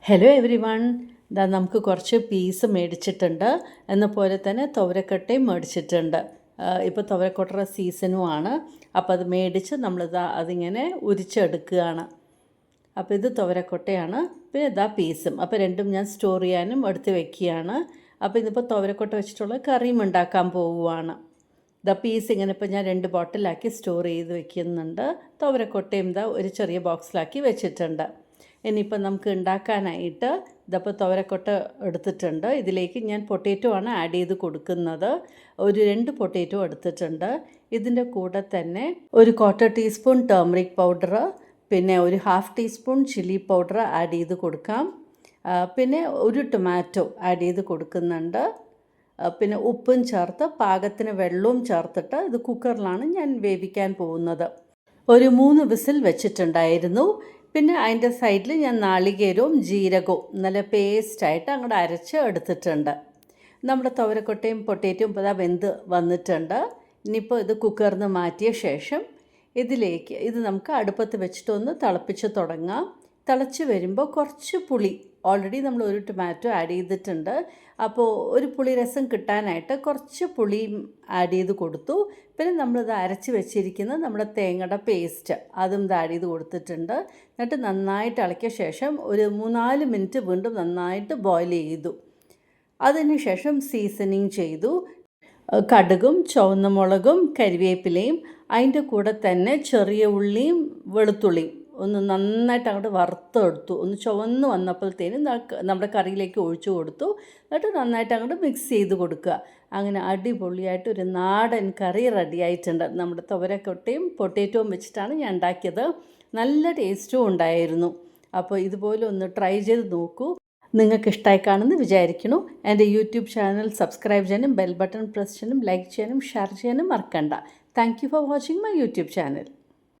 Hello every one. ഇതാ നമുക്ക് കുറച്ച് പീസ് മേടിച്ചിട്ടുണ്ട്. എന്നപോലെ തന്നെ തുവരക്കട്ടയും മേടിച്ചിട്ടുണ്ട്. ഇപ്പോൾ തുവരക്കൊട്ടയുടെ സീസണുമാണ്. അപ്പോൾ അത് മേടിച്ച് നമ്മളിതാ അതിങ്ങനെ ഉരിച്ചെടുക്കുകയാണ്. അപ്പോൾ ഇത് തുവരക്കൊട്ടയാണ്, പിന്നെ ഇതാ പീസും. അപ്പോൾ രണ്ടും ഞാൻ സ്റ്റോർ ചെയ്യാനും എടുത്ത് വെക്കുകയാണ്. അപ്പോൾ ഇതിപ്പോൾ തുവരക്കൊട്ട വെച്ചിട്ടുള്ള കറിയും ഉണ്ടാക്കാൻ പോവുകയാണ്. ഇതാ പീസ് ഇങ്ങനെ ഇപ്പോൾ ഞാൻ 2 ബോട്ടിലാക്കി സ്റ്റോർ ചെയ്ത് വെക്കുന്നുണ്ട്. തുവരക്കൊട്ടയും ഇതാ ഒരു ചെറിയ ബോക്സിലാക്കി വെച്ചിട്ടുണ്ട്. ഇനിയിപ്പോൾ നമുക്ക് ഉണ്ടാക്കാനായിട്ട് ഇതപ്പോൾ തുവരക്കൊട്ട എടുത്തിട്ടുണ്ട്. ഇതിലേക്ക് ഞാൻ പൊട്ടേറ്റോ ആണ് ആഡ് ചെയ്ത് കൊടുക്കുന്നത്. ഒരു 2 പൊട്ടേറ്റോ എടുത്തിട്ടുണ്ട്. ഇതിൻ്റെ കൂടെ തന്നെ ഒരു 1/4 ടീസ്പൂൺ ടേമറിക് പൗഡർ, പിന്നെ ഒരു 1/2 ടീസ്പൂൺ ചില്ലി പൗഡർ ആഡ് ചെയ്ത് കൊടുക്കാം. പിന്നെ ഒരു ടൊമാറ്റോ ആഡ് ചെയ്ത് കൊടുക്കുന്നുണ്ട്. പിന്നെ ഉപ്പും ചേർത്ത് പാകത്തിന് വെള്ളവും ചേർത്തിട്ട് ഇത് കുക്കറിലാണ് ഞാൻ വേവിക്കാൻ പോകുന്നത്. ഒരു 3 വിസിൽ വെച്ചിട്ടുണ്ടായിരുന്നു. പിന്നെ അതിൻ്റെ സൈഡിൽ ഞാൻ നാളികേരവും ജീരകവും നല്ല പേസ്റ്റായിട്ട് അങ്ങോട്ട് അരച്ച് എടുത്തിട്ടുണ്ട്. നമ്മുടെ തുവരക്കൊട്ടയും പൊട്ടേറ്റവും ഇപ്പോൾ വെന്ത് വന്നിട്ടുണ്ട്. ഇനിയിപ്പോൾ ഇത് കുക്കറിൽ നിന്ന് മാറ്റിയ ശേഷം ഇതിലേക്ക് ഇത് നമുക്ക് അടുപ്പത്ത് വെച്ചിട്ടൊന്ന് തിളപ്പിച്ച് തുടങ്ങാം. തിളച്ച് വരുമ്പോൾ കുറച്ച് പുളി, ഓൾറെഡി നമ്മൾ ഒരു ടൊമാറ്റോ ആഡ് ചെയ്തിട്ടുണ്ട്. അപ്പോൾ ഒരു പുളി രസം കിട്ടാനായിട്ട് കുറച്ച് പുളിയും ആഡ് ചെയ്ത് കൊടുത്തു. പിന്നെ നമ്മളിത് അരച്ച് വെച്ചിരിക്കുന്ന നമ്മുടെ തേങ്ങയുടെ പേസ്റ്റ് അതും ഇത് ആഡ് ചെയ്ത് കൊടുത്തിട്ടുണ്ട്. എന്നിട്ട് നന്നായിട്ട് ഇളക്കിയ ശേഷം ഒരു 3-4 മിനിറ്റ് വീണ്ടും നന്നായിട്ട് ബോയിൽ ചെയ്തു. അതിന് ശേഷം സീസണിങ് ചെയ്തു. കടുകും ചുവന്ന മുളകും കരിവേപ്പിലയും അതിൻ്റെ കൂടെ തന്നെ ചെറിയ ഉള്ളിയും വെളുത്തുള്ളിയും ഒന്ന് നന്നായിട്ട് അങ്ങോട്ട് വറുത്തെടുത്തു. ഒന്ന് ചുവന്ന് വന്നപ്പോഴത്തേനും നമ്മുടെ കറിയിലേക്ക് ഒഴിച്ചു കൊടുത്തു. എന്നിട്ട് നന്നായിട്ട് അങ്ങോട്ട് മിക്സ് ചെയ്ത് കൊടുക്കുക. അങ്ങനെ അടിപൊളിയായിട്ട് ഒരു നാടൻ കറി റെഡി ആയിട്ടുണ്ട്. നമ്മുടെ തുവരക്കൊട്ടയും പൊട്ടേറ്റോയും വെച്ചിട്ടാണ് ഞാൻ ഉണ്ടാക്കിയത്. നല്ല ടേസ്റ്റും ഉണ്ടായിരുന്നു. അപ്പോൾ ഇതുപോലെ ഒന്ന് ട്രൈ ചെയ്ത് നോക്കൂ. നിങ്ങൾക്ക് ഇഷ്ടമായി കാണുമെന്ന് വിചാരിക്കുന്നു. എൻ്റെ യൂട്യൂബ് ചാനൽ സബ്സ്ക്രൈബ് ചെയ്യാനും ബെൽ ബട്ടൺ പ്രസ് ചെയ്യാനും ലൈക്ക് ചെയ്യാനും ഷെയർ ചെയ്യാനും മറക്കണ്ട. Thank you for watching my YouTube channel.